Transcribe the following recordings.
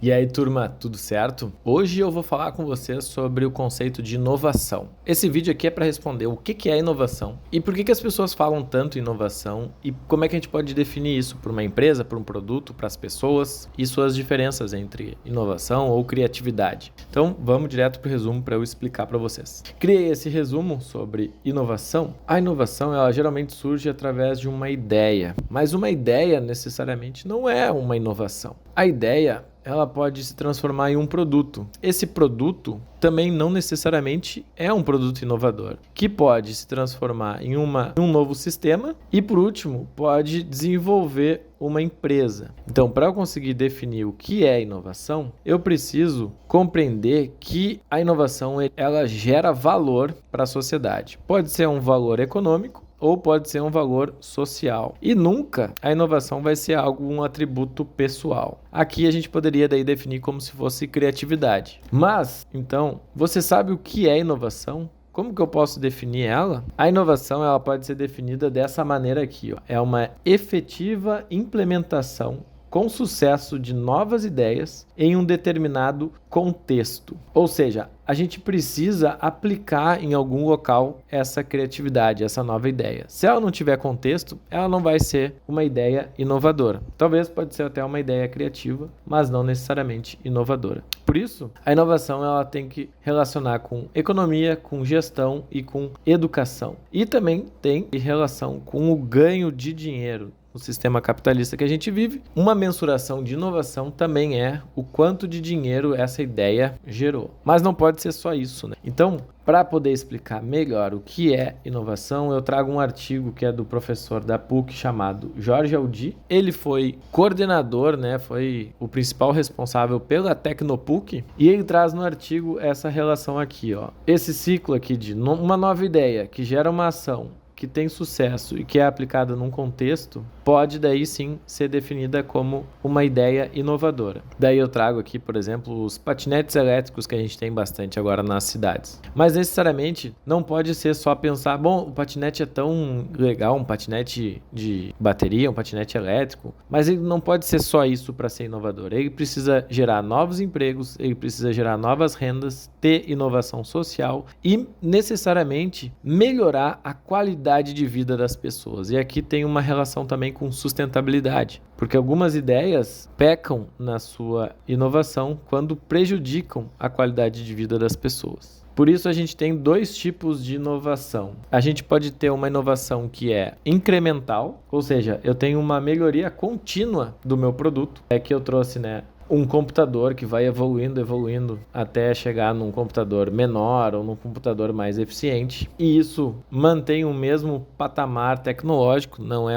E aí, turma, tudo certo? Hoje eu vou falar com vocês sobre o conceito de inovação. Esse vídeo aqui é para responder o que é inovação e por que as pessoas falam tanto em inovação e como é que a gente pode definir isso para uma empresa, para um produto, para as pessoas e suas diferenças entre inovação ou criatividade. Então, vamos direto para o resumo para eu explicar para vocês. Criei esse resumo sobre inovação. A inovação, ela geralmente surge através de uma ideia, mas uma ideia necessariamente não é uma inovação. A ideia ela pode se transformar em um produto. Esse produto também não necessariamente é um produto inovador, que pode se transformar em um novo sistema e, por último, pode desenvolver uma empresa. Então, para eu conseguir definir o que é inovação, eu preciso compreender que a inovação ela gera valor para a sociedade. Pode ser um valor econômico, ou pode ser um valor social. E nunca a inovação vai ser um atributo pessoal. Aqui a gente poderia daí definir como se fosse criatividade. Mas, então, você sabe o que é inovação? Como que eu posso definir ela? A inovação ela pode ser definida dessa maneira aqui. É uma efetiva implementação com sucesso de novas ideias em um determinado contexto. Ou seja, a gente precisa aplicar em algum local essa criatividade, essa nova ideia. Se ela não tiver contexto, ela não vai ser uma ideia inovadora. Talvez pode ser até uma ideia criativa, mas não necessariamente inovadora. Por isso, a inovação ela tem que relacionar com economia, com gestão e com educação. E também tem relação com o ganho de dinheiro. No sistema capitalista que a gente vive, uma mensuração de inovação também é o quanto de dinheiro essa ideia gerou. Mas não pode ser só isso, né? Então, para poder explicar melhor o que é inovação, eu trago um artigo que é do professor da PUC chamado Jorge Aldi. Ele foi coordenador, né? Foi o principal responsável pela Tecnopuc e ele traz no artigo essa relação aqui, ó. Esse ciclo aqui de uma nova ideia que gera uma ação que tem sucesso e que é aplicada num contexto, pode daí sim ser definida como uma ideia inovadora. Daí eu trago aqui, por exemplo, os patinetes elétricos que a gente tem bastante agora nas cidades. Mas necessariamente não pode ser só pensar, bom, o patinete é tão legal, um patinete de bateria, um patinete elétrico, mas ele não pode ser só isso para ser inovador. Ele precisa gerar novos empregos, ele precisa gerar novas rendas, ter inovação social e necessariamente melhorar a qualidade de vida das pessoas. E aqui tem uma relação também com sustentabilidade, porque algumas ideias pecam na sua inovação quando prejudicam a qualidade de vida das pessoas. Por isso a gente tem dois tipos de inovação. A gente pode ter uma inovação que é incremental, ou seja, eu tenho uma melhoria contínua do meu produto. É que eu trouxe, né, um computador que vai evoluindo até chegar num computador menor ou num computador mais eficiente. E isso mantém o mesmo patamar tecnológico, não é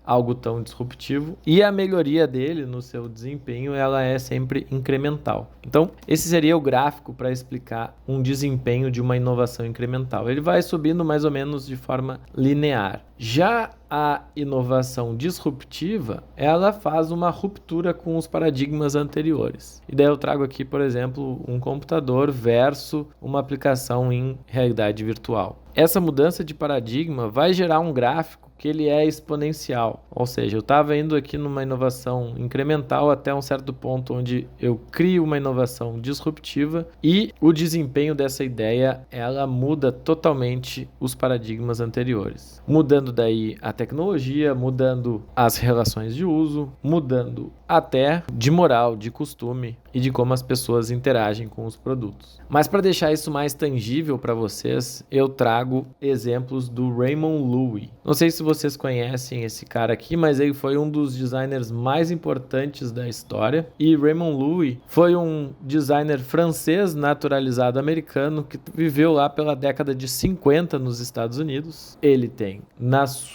algo tão disruptivo. E a melhoria dele no seu desempenho, ela é sempre incremental. Então, esse seria o gráfico para explicar um desempenho de uma inovação incremental. Ele vai subindo mais ou menos de forma linear. Já a inovação disruptiva, ela faz uma ruptura com os paradigmas anteriores. E daí eu trago aqui, por exemplo, um computador versus uma aplicação em realidade virtual. Essa mudança de paradigma vai gerar um gráfico que ele é exponencial, ou seja, eu estava indo aqui numa inovação incremental até um certo ponto onde eu crio uma inovação disruptiva e o desempenho dessa ideia, ela muda totalmente os paradigmas anteriores, mudando daí a tecnologia, mudando as relações de uso, mudando até de moral, de costume e de como as pessoas interagem com os produtos. Mas para deixar isso mais tangível para vocês, eu trago exemplos do Raymond Loewy. Não sei se vocês conhecem esse cara aqui, mas ele foi um dos designers mais importantes da história. E Raymond Loewy foi um designer francês naturalizado americano que viveu lá pela década de 50 nos Estados Unidos. Ele tem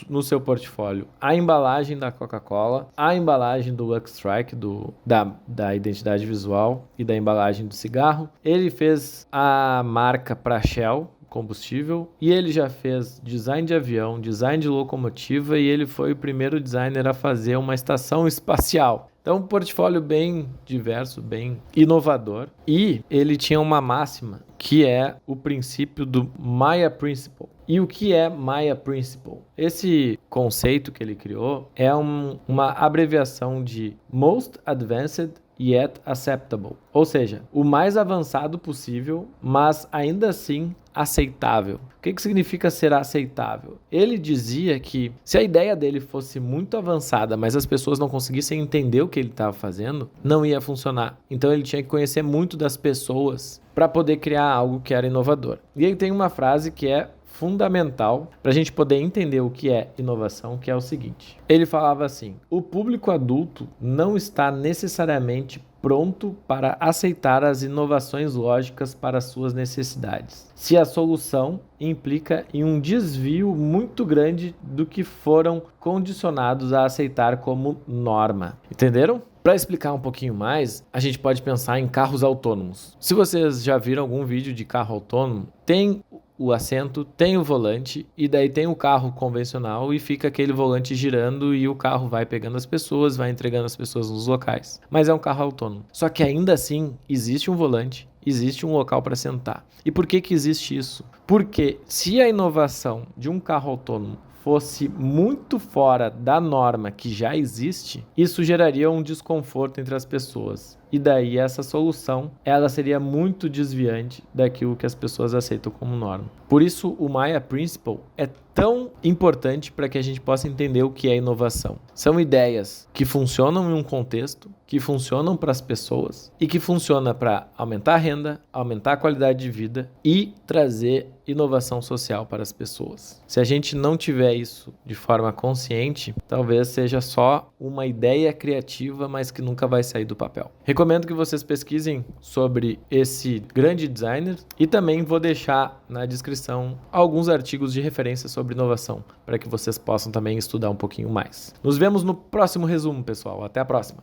no seu portfólio a embalagem da Coca-Cola, a embalagem do Lux Strike, da identidade visual e da embalagem do cigarro. Ele fez a marca para Shell, combustível, e ele já fez design de avião, design de locomotiva e ele foi o primeiro designer a fazer uma estação espacial. Então, um portfólio bem diverso, bem inovador. E ele tinha uma máxima que é o princípio do Maya Principle. E o que é Maya Principle? Esse conceito que ele criou é uma abreviação de Most Advanced yet acceptable. Ou seja, o mais avançado possível, mas ainda assim aceitável. O que significa ser aceitável? Ele dizia que se a ideia dele fosse muito avançada, mas as pessoas não conseguissem entender o que ele estava fazendo, não ia funcionar. Então ele tinha que conhecer muito das pessoas para poder criar algo que era inovador. E ele tem uma frase que é fundamental para a gente poder entender o que é inovação, que é o seguinte. Ele falava assim: o público adulto não está necessariamente pronto para aceitar as inovações lógicas para suas necessidades, se a solução implica em um desvio muito grande do que foram condicionados a aceitar como norma. Entenderam? Para explicar um pouquinho mais, a gente pode pensar em carros autônomos. Se vocês já viram algum vídeo de carro autônomo, tem o assento, tem o volante e daí tem o carro convencional e fica aquele volante girando e o carro vai pegando as pessoas, vai entregando as pessoas nos locais. Mas é um carro autônomo. Só que ainda assim existe um volante, existe um local para sentar. E por que existe isso? Porque se a inovação de um carro autônomo fosse muito fora da norma que já existe, isso geraria um desconforto entre as pessoas. E daí essa solução, ela seria muito desviante daquilo que as pessoas aceitam como norma. Por isso o Maya Principle é tão importante para que a gente possa entender o que é inovação. São ideias que funcionam em um contexto, que funcionam para as pessoas e que funcionam para aumentar a renda, aumentar a qualidade de vida e trazer inovação social para as pessoas. Se a gente não tiver isso de forma consciente, talvez seja só uma ideia criativa, mas que nunca vai sair do papel. Recomendo que vocês pesquisem sobre esse grande designer e também vou deixar na descrição alguns artigos de referência sobre inovação, para que vocês possam também estudar um pouquinho mais. Nos vemos no próximo resumo, pessoal. Até a próxima!